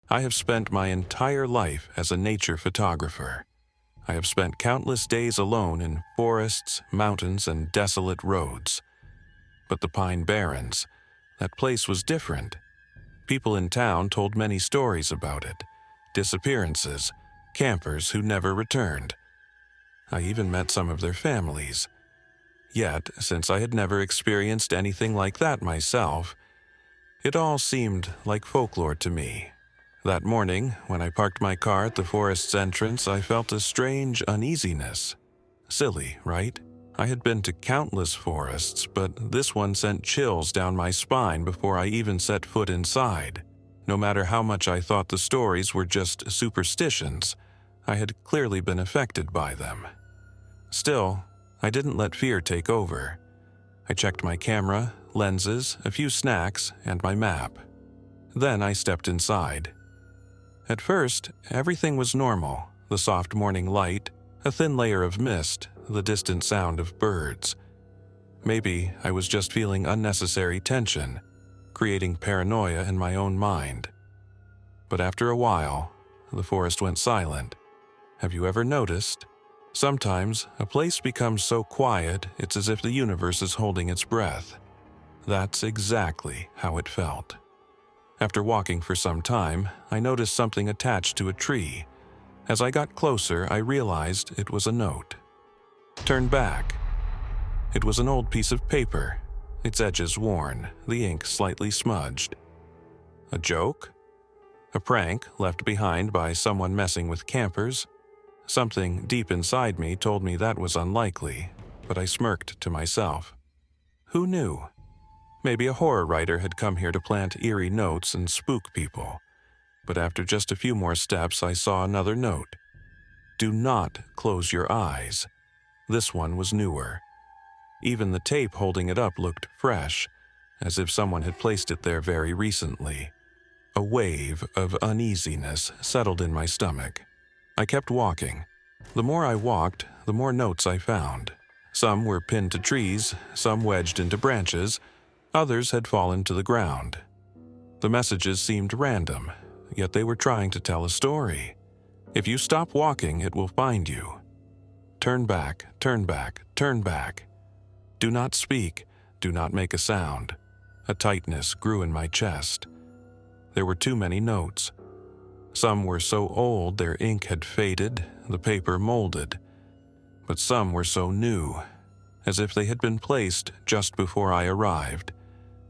I have spent my entire life as a nature photographer. I have spent countless days alone in forests, mountains, and desolate roads. But the Pine Barrens, that place was different. People in town told many stories about it. Disappearances, campers who never returned. I even met some of their families. Yet, since I had never experienced anything like that myself, it all seemed like folklore to me. That morning, when I parked my car at the forest's entrance, I felt a strange uneasiness. Silly, right? I had been to countless forests, but this one sent chills down my spine before I even set foot inside. No matter how much I thought the stories were just superstitions, I had clearly been affected by them. Still, I didn't let fear take over. I checked my camera, lenses, a few snacks, and my map. Then I stepped inside. At first, everything was normal: the soft morning light, a thin layer of mist, the distant sound of birds. Maybe I was just feeling unnecessary tension, creating paranoia in my own mind. But after a while, the forest went silent. Have you ever noticed? Sometimes a place becomes so quiet it's as if the universe is holding its breath. That's exactly how it felt. After walking for some time, I noticed something attached to a tree. As I got closer, I realized it was a note. Turn back. It was an old piece of paper, its edges worn, the ink slightly smudged. A joke? A prank left behind by someone messing with campers? Something deep inside me told me that was unlikely, but I smirked to myself. Who knew? Maybe a horror writer had come here to plant eerie notes and spook people. But after just a few more steps, I saw another note. Do not close your eyes. This one was newer. Even the tape holding it up looked fresh, as if someone had placed it there very recently. A wave of uneasiness settled in my stomach. I kept walking. The more I walked, the more notes I found. Some were pinned to trees, some wedged into branches, others had fallen to the ground. The messages seemed random, yet they were trying to tell a story. If you stop walking, it will find you. Turn back, turn back, turn back. Do not speak, do not make a sound. A tightness grew in my chest. There were too many notes. Some were so old their ink had faded, the paper molded. But some were so new, as if they had been placed just before I arrived.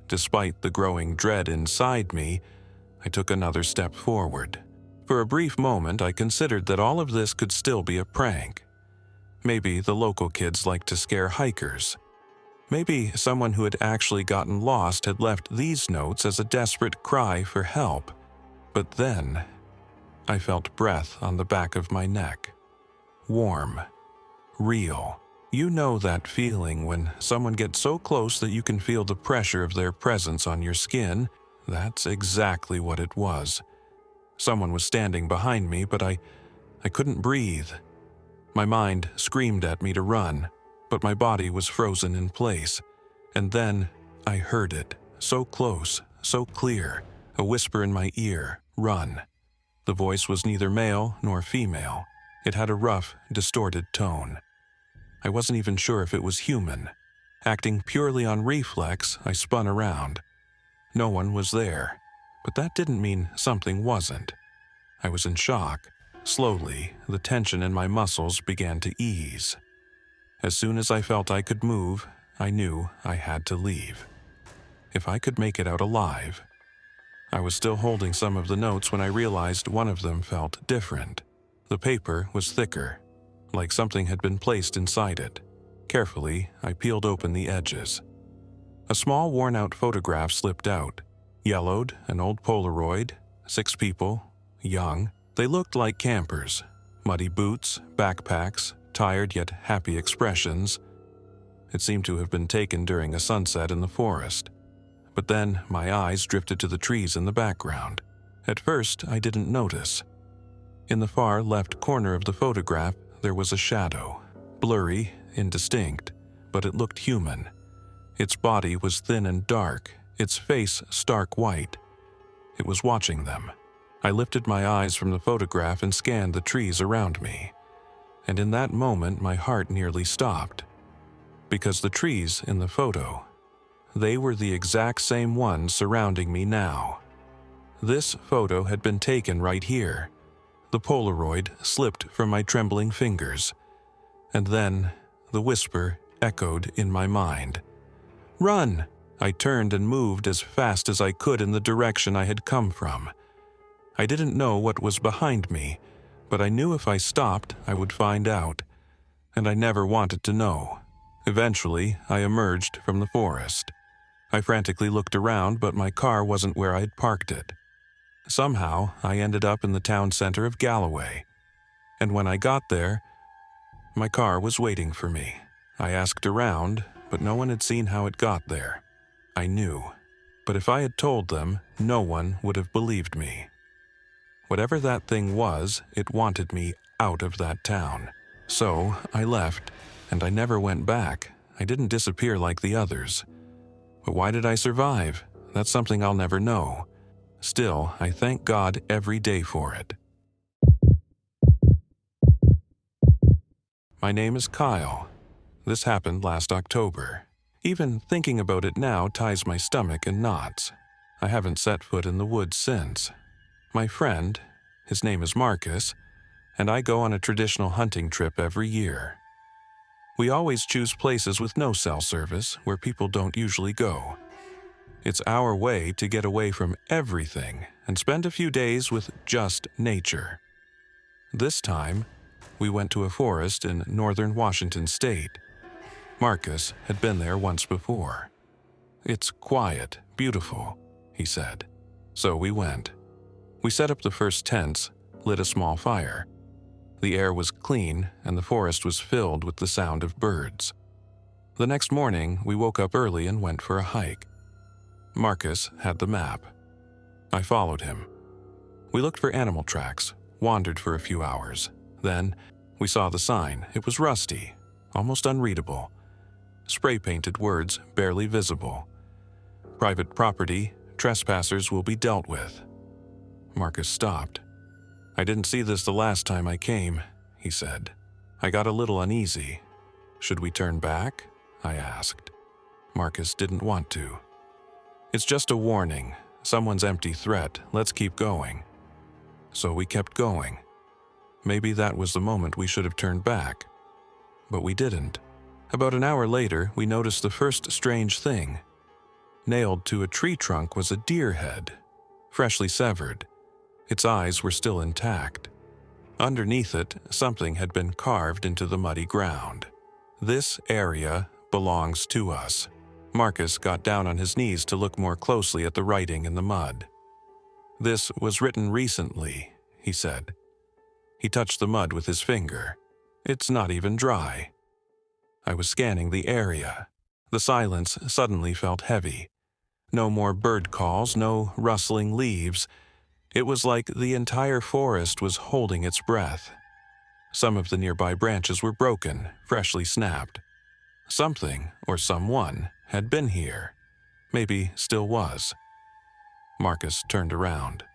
Despite the growing dread inside me, I took another step forward. For a brief moment, I considered that all of this could still be a prank. Maybe the local kids liked to scare hikers. Maybe someone who had actually gotten lost had left these notes as a desperate cry for help. But then, I felt breath on the back of my neck. Warm. Real. You know that feeling when someone gets so close that you can feel the pressure of their presence on your skin? That's exactly what it was. Someone was standing behind me, but I couldn't breathe. My mind screamed at me to run, but my body was frozen in place. And then I heard it, so close, so clear, a whisper in my ear, run. The voice was neither male nor female. It had a rough, distorted tone. I wasn't even sure if it was human. Acting purely on reflex, I spun around. No one was there, but that didn't mean something wasn't. I was in shock. Slowly, the tension in my muscles began to ease. As soon as I felt I could move, I knew I had to leave. If I could make it out alive. I was still holding some of the notes when I realized one of them felt different. The paper was thicker, like something had been placed inside it. Carefully, I peeled open the edges. A small worn-out photograph slipped out. Yellowed, an old Polaroid, 6 people, young. They looked like campers. Muddy boots, backpacks, tired yet happy expressions. It seemed to have been taken during a sunset in the forest. But then my eyes drifted to the trees in the background. At first, I didn't notice. In the far left corner of the photograph, there was a shadow. Blurry, indistinct, but it looked human. Its body was thin and dark, its face stark white. It was watching them. I lifted my eyes from the photograph and scanned the trees around me. And in that moment, my heart nearly stopped. Because the trees in the photo, they were the exact same ones surrounding me now. This photo had been taken right here. The Polaroid slipped from my trembling fingers. And then the whisper echoed in my mind. "Run!" I turned and moved as fast as I could in the direction I had come from. I didn't know what was behind me, but I knew if I stopped, I would find out. And I never wanted to know. Eventually, I emerged from the forest. I frantically looked around, but my car wasn't where I had parked it. Somehow, I ended up in the town center of Galloway. And when I got there, my car was waiting for me. I asked around, but no one had seen how it got there. I knew. But if I had told them, no one would have believed me. Whatever that thing was, it wanted me out of that town. So I left, and I never went back. I didn't disappear like the others. But why did I survive? That's something I'll never know. Still, I thank God every day for it. My name is Kyle. This happened last October. Even thinking about it now ties my stomach in knots. I haven't set foot in the woods since. My friend, his name is Marcus, and I go on a traditional hunting trip every year. We always choose places with no cell service where people don't usually go. It's our way to get away from everything and spend a few days with just nature. This time, we went to a forest in northern Washington state. Marcus had been there once before. "It's quiet, beautiful," he said. So we went. We set up the first tents, lit a small fire. The air was clean and the forest was filled with the sound of birds. The next morning, we woke up early and went for a hike. Marcus had the map. I followed him. We looked for animal tracks, wandered for a few hours. Then, we saw the sign. It was rusty, almost unreadable. Spray-painted words barely visible. "Private property, trespassers will be dealt with." Marcus stopped. "I didn't see this the last time I came," he said. I got a little uneasy. "Should we turn back?" I asked. Marcus didn't want to. "It's just a warning, someone's empty threat, let's keep going." So we kept going. Maybe that was the moment we should have turned back. But we didn't. About an hour later, we noticed the first strange thing. Nailed to a tree trunk was a deer head, freshly severed. Its eyes were still intact. Underneath it, something had been carved into the muddy ground. "This area belongs to us." Marcus got down on his knees to look more closely at the writing in the mud. "This was written recently," he said. He touched the mud with his finger. "It's not even dry." I was scanning the area. The silence suddenly felt heavy. No more bird calls, no rustling leaves. It was like the entire forest was holding its breath. Some of the nearby branches were broken, freshly snapped. Something, or someone, had been here. Maybe still was. Marcus turned around.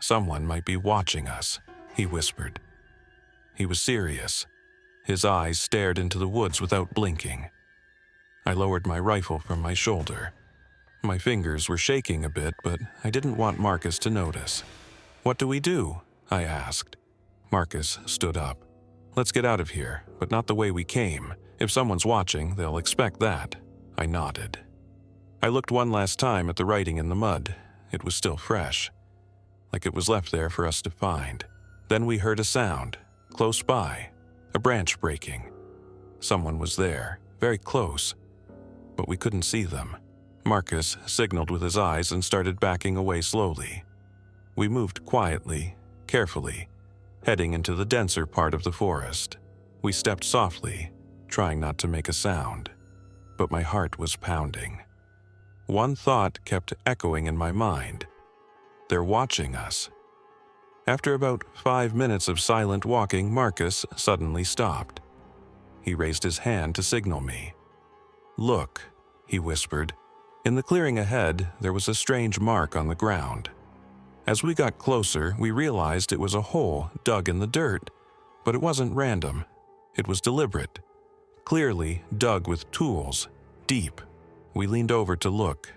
"Someone might be watching us," he whispered. He was serious. His eyes stared into the woods without blinking. I lowered my rifle from my shoulder. My fingers were shaking a bit, but I didn't want Marcus to notice. "What do we do?" I asked. Marcus stood up. "Let's get out of here, but not the way we came. If someone's watching, they'll expect that." I nodded. I looked one last time at the writing in the mud. It was still fresh, like it was left there for us to find. Then we heard a sound, close by, a branch breaking. Someone was there, very close, but we couldn't see them. Marcus signaled with his eyes and started backing away slowly. We moved quietly, carefully, heading into the denser part of the forest. We stepped softly, trying not to make a sound, but my heart was pounding. One thought kept echoing in my mind. They're watching us. After about 5 minutes of silent walking, Marcus suddenly stopped. He raised his hand to signal me. "Look," he whispered. In the clearing ahead, there was a strange mark on the ground. As we got closer, we realized it was a hole dug in the dirt, but it wasn't random. It was deliberate, clearly dug with tools, deep. We leaned over to look.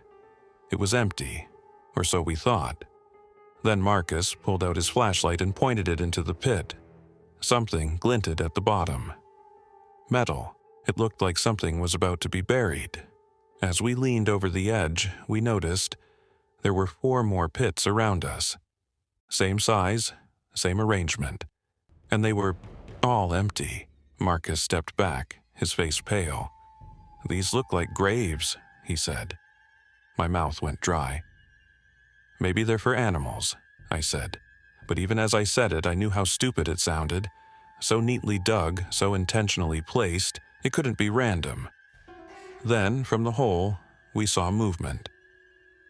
It was empty, or so we thought. Then Marcus pulled out his flashlight and pointed it into the pit. Something glinted at the bottom. Metal. It looked like something was about to be buried. As we leaned over the edge, we noticed there were 4 more pits around us. Same size, same arrangement. And they were all empty. Marcus stepped back, his face pale. "These look like graves," he said. My mouth went dry. "Maybe they're for animals," I said. But even as I said it, I knew how stupid it sounded. So neatly dug, so intentionally placed, it couldn't be random. Then, from the hole, we saw movement.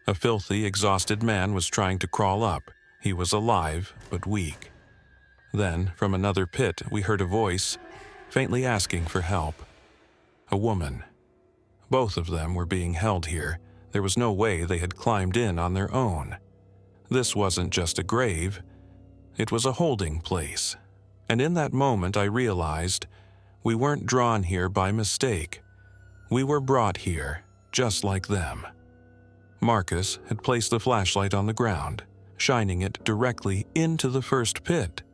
A filthy, exhausted man was trying to crawl up. He was alive, but weak. Then, from another pit, we heard a voice, faintly asking for help. A woman. Both of them were being held here. There was no way they had climbed in on their own. This wasn't just a grave. It was a holding place. And in that moment, I realized we weren't drawn here by mistake. We were brought here, just like them. Marcus had placed the flashlight on the ground, shining it directly into the first pit.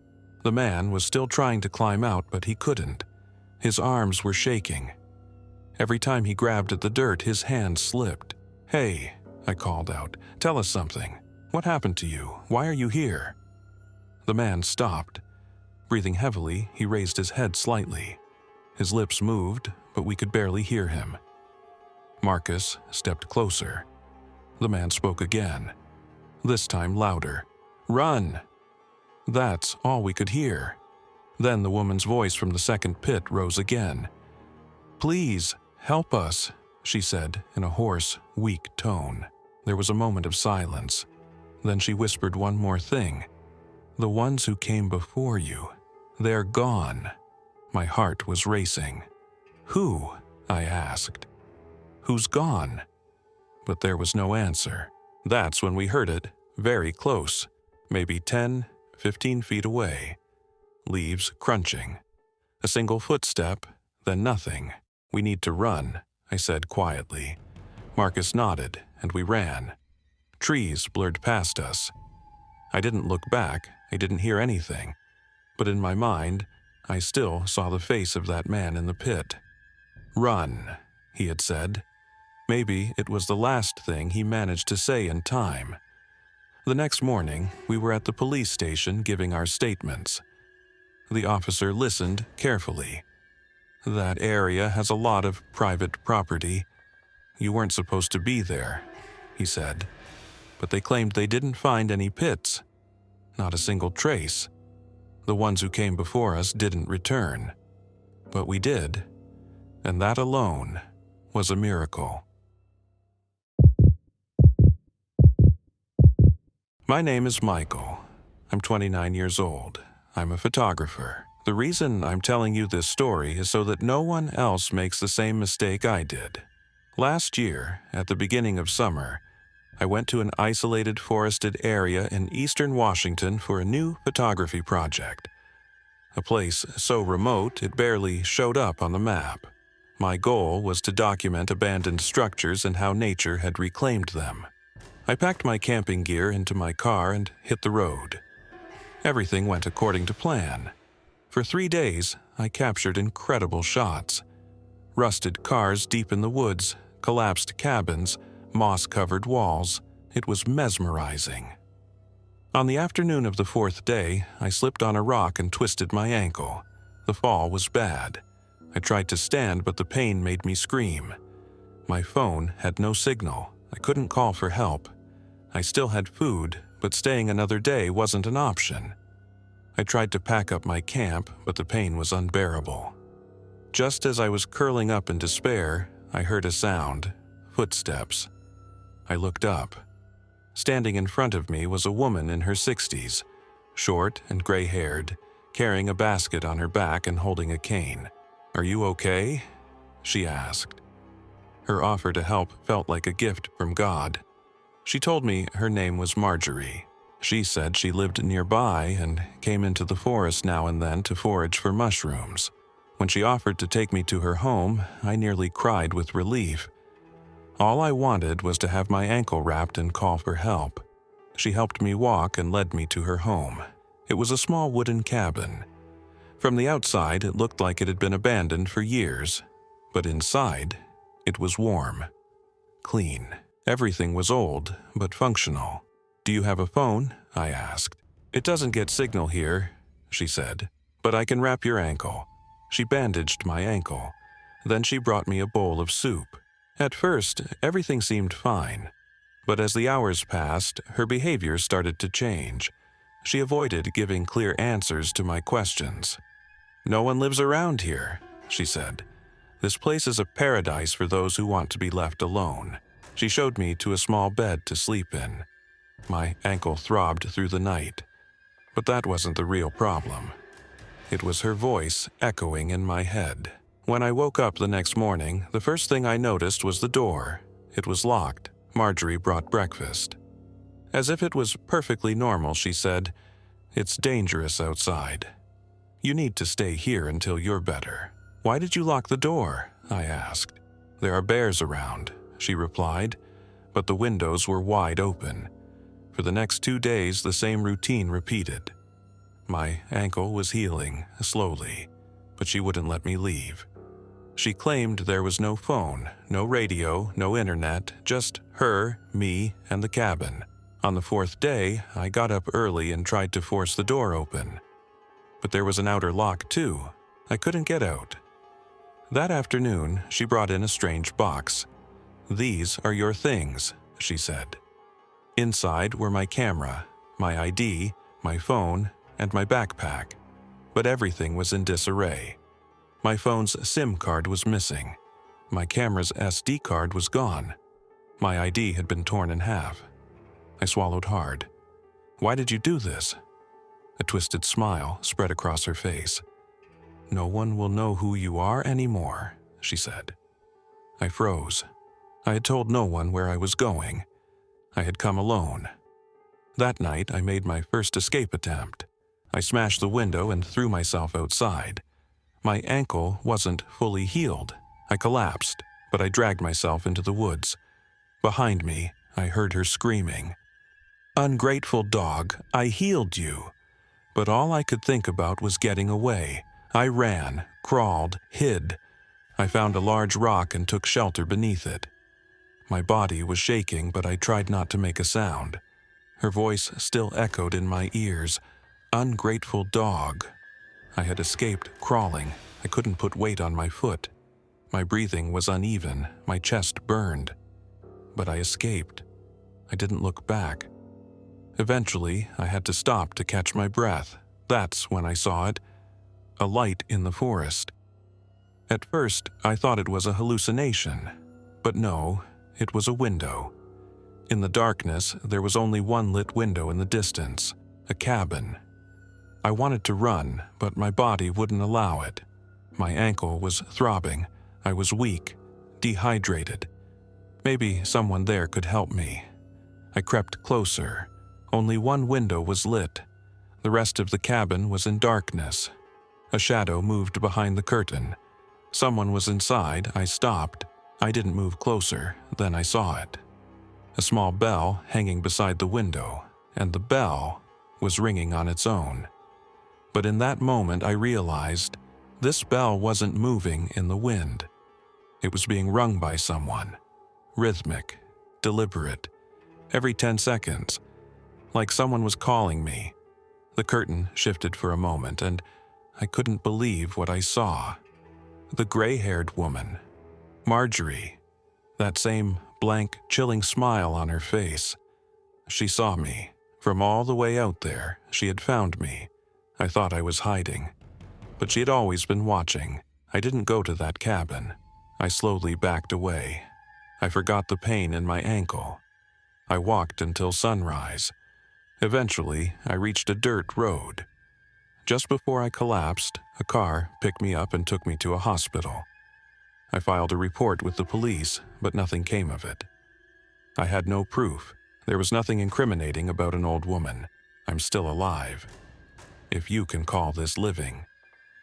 The man was still trying to climb out, but he couldn't. His arms were shaking. Every time he grabbed at the dirt, his hand slipped. "Hey," I called out, "tell us something. What happened to you? Why are you here?" The man stopped. Breathing heavily, he raised his head slightly. His lips moved, but we could barely hear him. Marcus stepped closer. The man spoke again, this time louder. "Run!" That's all we could hear. Then the woman's voice from the second pit rose again. "Please, help us," she said in a hoarse, weak tone. There was a moment of silence. Then she whispered one more thing. "The ones who came before you, they're gone." My heart was racing. "Who?" I asked. "Who's gone?" But there was no answer. That's when we heard it, very close, maybe 10, 15 feet away. Leaves crunching. A single footstep, then nothing. "We need to run," I said quietly. Marcus nodded, and we ran. Trees blurred past us. I didn't look back, I didn't hear anything. But in my mind, I still saw the face of that man in the pit. "Run," he had said. Maybe it was the last thing he managed to say in time. The next morning, we were at the police station giving our statements. The officer listened carefully. "That area has a lot of private property. You weren't supposed to be there," he said. "But they claimed they didn't find any pits. Not a single trace. The ones who came before us didn't return. But we did. And that alone was a miracle." My name is Michael. I'm 29 years old. I'm a photographer. The reason I'm telling you this story is so that no one else makes the same mistake I did. Last year, at the beginning of summer, I went to an isolated forested area in eastern Washington for a new photography project. A place so remote it barely showed up on the map. My goal was to document abandoned structures and how nature had reclaimed them. I packed my camping gear into my car and hit the road. Everything went according to plan. For 3 days, I captured incredible shots. Rusted cars deep in the woods, collapsed cabins, moss-covered walls. It was mesmerizing. On the afternoon of the 4th day, I slipped on a rock and twisted my ankle. The fall was bad. I tried to stand, but the pain made me scream. My phone had no signal. I couldn't call for help. I still had food, but staying another day wasn't an option. I tried to pack up my camp, but the pain was unbearable. Just as I was curling up in despair, I heard a sound, footsteps. I looked up. Standing in front of me was a woman in her 60s, short and gray-haired, carrying a basket on her back and holding a cane. "Are you okay?" she asked. Her offer to help felt like a gift from God. She told me her name was Marjorie. She said she lived nearby and came into the forest now and then to forage for mushrooms. When she offered to take me to her home, I nearly cried with relief. All I wanted was to have my ankle wrapped and call for help. She helped me walk and led me to her home. It was a small wooden cabin. From the outside, it looked like it had been abandoned for years, but inside, it was warm, clean. Everything was old, but functional. "Do you have a phone?" I asked. "It doesn't get signal here," she said, "but I can wrap your ankle." She bandaged my ankle. Then she brought me a bowl of soup. At first, everything seemed fine, but as the hours passed, her behavior started to change. She avoided giving clear answers to my questions. "No one lives around here," she said. "This place is a paradise for those who want to be left alone." She showed me to a small bed to sleep in. My ankle throbbed through the night, but that wasn't the real problem. It was her voice echoing in my head. When I woke up the next morning, the first thing I noticed was the door. It was locked. Marjorie brought breakfast. As if it was perfectly normal, she said, "It's dangerous outside. You need to stay here until you're better." "Why did you lock the door?" I asked. "There are bears around," she replied, but the windows were wide open. For the next 2 days, the same routine repeated. My ankle was healing, slowly, but she wouldn't let me leave. She claimed there was no phone, no radio, no internet, just her, me, and the cabin. On the 4th day, I got up early and tried to force the door open. But there was an outer lock too. I couldn't get out. That afternoon, she brought in a strange box. "These are your things," she said. Inside were my camera, my ID, my phone, and my backpack. But everything was in disarray. My phone's SIM card was missing. My camera's SD card was gone. My ID had been torn in half. I swallowed hard. "Why did you do this?" A twisted smile spread across her face. "No one will know who you are anymore," she said. I froze. I had told no one where I was going. I had come alone. That night, I made my first escape attempt. I smashed the window and threw myself outside. My ankle wasn't fully healed. I collapsed, but I dragged myself into the woods. Behind me, I heard her screaming, "Ungrateful dog, I healed you." But all I could think about was getting away. I ran, crawled, hid. I found a large rock and took shelter beneath it. My body was shaking, but I tried not to make a sound. Her voice still echoed in my ears, "Ungrateful dog." I had escaped crawling. I couldn't put weight on my foot. My breathing was uneven, my chest burned. But I escaped. I didn't look back. Eventually, I had to stop to catch my breath. That's when I saw it. A light in the forest. At first, I thought it was a hallucination. But no, it was a window. In the darkness, there was only one lit window in the distance, a cabin. I wanted to run, but my body wouldn't allow it. My ankle was throbbing. I was weak, dehydrated. Maybe someone there could help me. I crept closer. Only one window was lit. The rest of the cabin was in darkness. A shadow moved behind the curtain. Someone was inside. I stopped. I didn't move closer. Then I saw it. A small bell hanging beside the window, and the bell was ringing on its own. But in that moment, I realized this bell wasn't moving in the wind. It was being rung by someone. Rhythmic, deliberate, every 10 seconds, like someone was calling me. The curtain shifted for a moment, and I couldn't believe what I saw. The gray-haired woman, Marjorie, that same blank, chilling smile on her face. She saw me. From all the way out there, she had found me. I thought I was hiding, but she had always been watching. I didn't go to that cabin. I slowly backed away. I forgot the pain in my ankle. I walked until sunrise. Eventually, I reached a dirt road. Just before I collapsed, a car picked me up and took me to a hospital. I filed a report with the police, but nothing came of it. I had no proof. There was nothing incriminating about an old woman. I'm still alive. If you can call this living.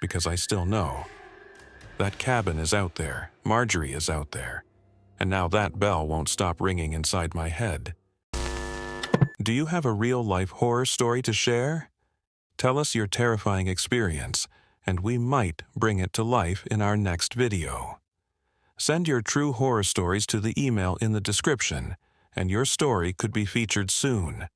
Because I still know. That cabin is out there, Marjorie is out there, and now that bell won't stop ringing inside my head. Do you have a real-life horror story to share? Tell us your terrifying experience, and we might bring it to life in our next video. Send your true horror stories to the email in the description, and your story could be featured soon.